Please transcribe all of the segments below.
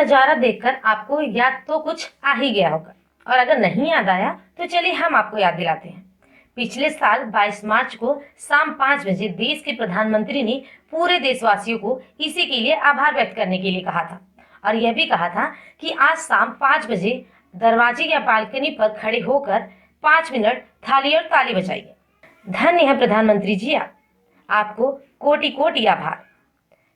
नजारा देखकर आपको याद तो कुछ आ ही गया होगा, और अगर नहीं याद आया तो चलिए हम आपको याद दिलाते हैं। पिछले साल 22 मार्च को शाम 5 बजे देश के प्रधानमंत्री ने पूरे देशवासियों को इसी के लिए आभार व्यक्त करने के लिए कहा था, और यह भी कहा था कि आज शाम 5 बजे दरवाजे या बालकनी पर खड़े होकर 5 मिनट थाली और ताली बजाइए। धन्य है प्रधानमंत्री जी, आपको कोटि कोटि आभार।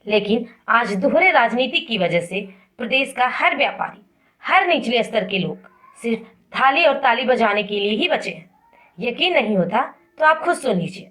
लेकिन आज दोहरे राजनीति की वजह से प्रदेश का हर व्यापारी, हर निचले स्तर के लोग सिर्फ थाली और ताली बजाने के लिए ही बचे हैं। यकीन नहीं होता तो आप खुद सुन लीजिए।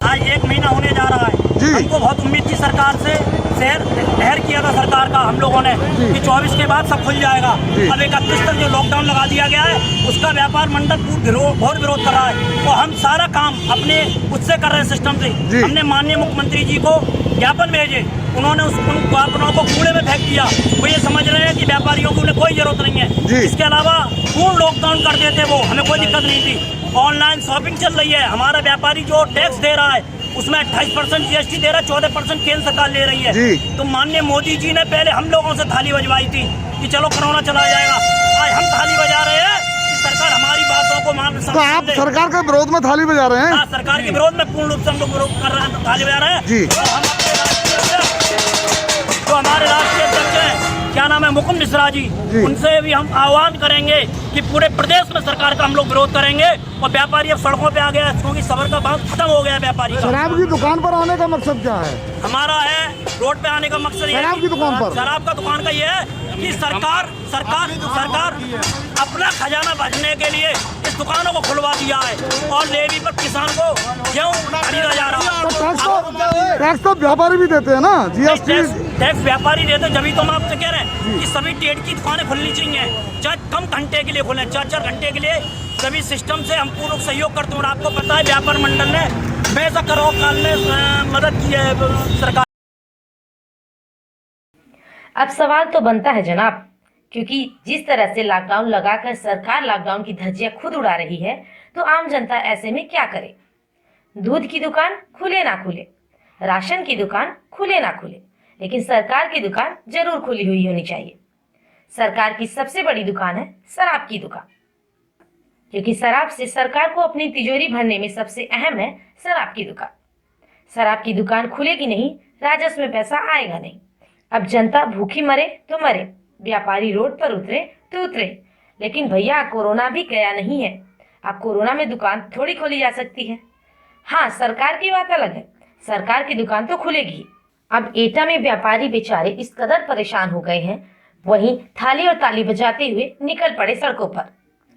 आज 1 महीना होने जा रहा है। हमको बहुत उम्मीद थी सरकार से, शहर किया था सरकार का हम लोगों ने कि 24 के बाद सब खुल जाएगा। अब 31 तक जो लॉकडाउन लगा दिया गया है उसका व्यापार मंडल बहुत विरोध कर रहा है, और हम सारा काम अपने उससे कर रहे हैं, सिस्टम से। हमने माननीय मुख्यमंत्री जी को ज्ञापन भेजे, उन्होंने उन ज्ञापनों को कूड़े में फेंक दिया। वो ये समझ रहे हैं कि व्यापारियों को उन्हें कोई जरूरत नहीं है। इसके अलावा पूर्ण लॉकडाउन कर देते वो, हमें कोई दिक्कत नहीं थी। ऑनलाइन शॉपिंग चल रही है, हमारा व्यापारी जो टैक्स दे रहा है उसमें 28% GST दे रहा है, 14% केंद्र सरकार ले रही है। तो माननीय मोदी जी ने पहले हम लोगों से थाली बजवाई थी कि चलो कोरोना चला जाएगा। आज हम थाली बजा रहे हैं कि सरकार हमारी बातों को मान। तो आप सरकार के विरोध में थाली बजा रहे हैं? हाँ, सरकार के विरोध में पूर्ण रूप से हम लोग विरोध कर रहे हैं, थाली बजा रहे हैं। तो हम अपने हमारे राष्ट्रीय अध्यक्ष हैं, क्या नाम है, मुकुंद मिश्रा जी, उनसे भी हम आह्वान करेंगे कि पूरे प्रदेश में सरकार का हम लोग विरोध करेंगे। और व्यापारी अब सड़कों पे आ गया है क्योंकि सबर का बात खत्म हो गया है व्यापारी का। शराब की दुकान पर आने का मकसद क्या है? हमारा है रोड पे आने का मकसद ये, शराब की दुकान पर, शराब का दुकान का ये है कि सरकार अपना खजाना भरने के लिए इस दुकानों को खुलवा दिया है, और लेवी पर किसान को गेहूं खरीदा जा रहा है। टैक्स तो व्यापारी भी देते हैं ना, GST टैक्स व्यापारी देते, जब तो हम आपसे कह रहे हैं कि सभी ट्रेड की दुकानें खुलनी चाहिए, चाहे कम घंटे के लिए खुले, 4-4 घंटे के लिए। सभी सिस्टम से हम पूर्ण सहयोग करते हैं। और आपको पता है व्यापार मंडल ने पैसा करोड़ काल में मदद की है सरकार। अब सवाल तो बनता है जनाब, क्योंकि जिस तरह से लॉकडाउन लगाकर सरकार लॉकडाउन की धज्जियां खुद उड़ा रही है, तो आम जनता ऐसे में क्या करे? दूध की दुकान खुले ना खुले, राशन की दुकान खुले ना खुले, लेकिन सरकार की दुकान जरूर खुली हुई होनी चाहिए। सरकार की सबसे बड़ी दुकान है शराब की दुकान, क्योंकि शराब से सरकार को अपनी तिजोरी भरने में सबसे अहम है शराब की दुकान। शराब की दुकान खुलेगी नहीं, राजस्व में पैसा आएगा नहीं। अब जनता भूखी मरे तो मरे, व्यापारी रोड पर उतरे तो उतरे, लेकिन भैया कोरोना भी गया नहीं है। अब कोरोना में दुकान थोड़ी खोली जा सकती है। हाँ, सरकार की बात अलग है, सरकार की दुकान तो खुलेगी। अब एटा में व्यापारी बेचारे इस कदर परेशान हो गए हैं, वहीं थाली और ताली बजाते हुए निकल पड़े सड़कों पर।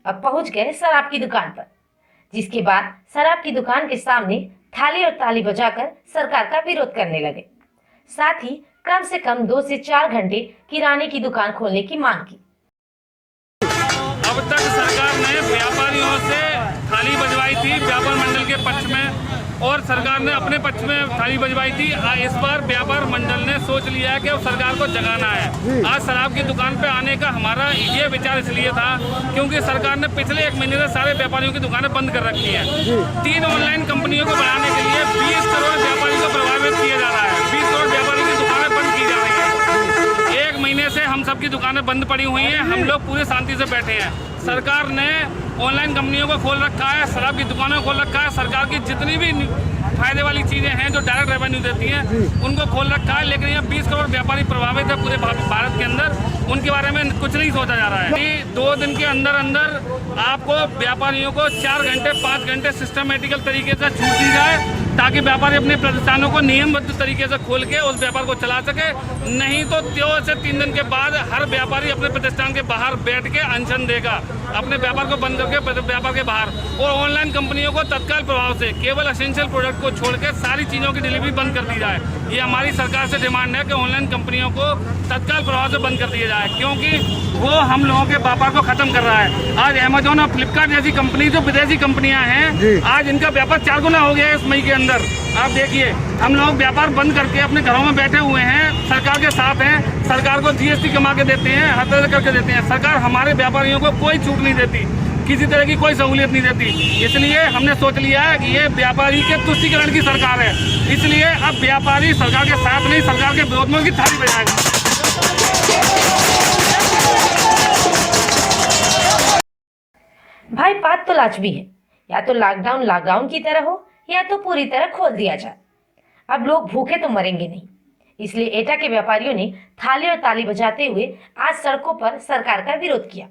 अब पहुंच गए शराब की दुकान पर, जिसके बाद शराब की दुकान के सामने थाली और ताली बजाकर सरकार का विरोध करने लगे। साथ ही कम से कम 2 से 4 घंटे किराने की दुकान खोलने की मांग की। अब तक सरकार ने व्यापारियों से थाली बजवाई थी व्यापार मंडल के पक्ष में, और सरकार ने अपने पक्ष में थाली बजवाई थी। इस बार व्यापार मंडल ने सोच लिया है कि अब सरकार को जगाना है। आज शराब की दुकान पे आने का हमारा ये विचार इसलिए था क्योंकि सरकार ने पिछले 1 महीने से सारे व्यापारियों की दुकानें बंद कर रखी हैं। 3 ऑनलाइन कंपनियों को बढ़ाने के लिए 20 करोड़ व्यापारियों को प्रभावित किया जा रहा है। 20 करोड़ व्यापारियों की दुकानें बंद की जा रही है। 1 महीने से हम सब की दुकानें बंद पड़ी हुई हैं, हम लोग पूरे शांति से बैठे हैं। सरकार ने ऑनलाइन कंपनियों को खोल रखा है, शराब की दुकानों को खोल रखा है। सरकार की जितनी भी फायदे वाली चीज़ें हैं जो डायरेक्ट रेवेन्यू देती हैं उनको खोल रखा है, लेकिन ये 20 करोड़ व्यापारी प्रभावित है पूरे भारत के अंदर, उनके बारे में कुछ नहीं सोचा जा रहा है। 2 दिन के अंदर अंदर आपको व्यापारियों को 4 घंटे 5 घंटे सिस्टमेटिकल तरीके से छूट दी जाए, ताकि व्यापारी अपने प्रतिष्ठानों को नियमबद्ध तरीके से खोल के उस व्यापार को चला सके। नहीं तो 2 से 3 दिन के बाद हर व्यापारी अपने प्रतिष्ठान के बाहर बैठ के अनशन देगा, अपने व्यापार को बंद करके व्यापार के बाहर। और ऑनलाइन कंपनियों को तत्काल प्रभाव से केवल एसेंशियल प्रोडक्ट को छोड़ के सारी चीज़ों की डिलीवरी बंद कर दी जाए। ये हमारी सरकार से डिमांड है कि ऑनलाइन कंपनियों को तत्काल प्रभाव से बंद कर दिया जाए, क्योंकि वो हम लोगों के व्यापार को खत्म कर रहा है। आज अमेजोन और फ्लिपकार्ट जैसी कंपनी जो विदेशी कंपनियां हैं, आज इनका व्यापार 4 गुना हो गया है इस मई के अंदर। आप देखिए, हम लोग व्यापार बंद करके अपने घरों में बैठे हुए हैं, सरकार के साथ हैं, सरकार को GST कमा के देते हैं, हर तरह करके देते हैं। सरकार हमारे व्यापारियों को कोई छूट नहीं देती, किसी तरह की कोई सहूलियत नहीं देती। इसलिए हमने सोच लिया है कि ये व्यापारी के तुष्टीकरण की सरकार है, इसलिए अब व्यापारी सरकार के साथ नहीं, सरकार के विरोध में की थाली बजाएगा। भाई बात तो लाजमी है, या तो लॉकडाउन की तरह हो या तो पूरी तरह खोल दिया जाए। अब लोग भूखे तो मरेंगे नहीं, इसलिए एटा के व्यापारियों ने थाली और ताली बजाते हुए आज सड़कों पर सरकार का विरोध किया।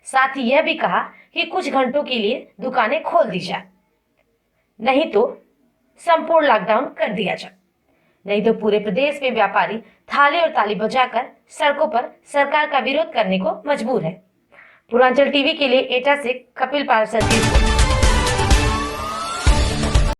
साथ ही यह भी कहा कि कुछ घंटों के लिए दुकानें खोल दी जाए, नहीं तो संपूर्ण लॉकडाउन कर दिया जाए। नहीं तो पूरे प्रदेश में व्यापारी थाली और ताली बजाकर सड़कों पर सरकार का विरोध करने को मजबूर है। पूर्वांचल टीवी के लिए एटा से कपिल पारसर की रिपोर्ट।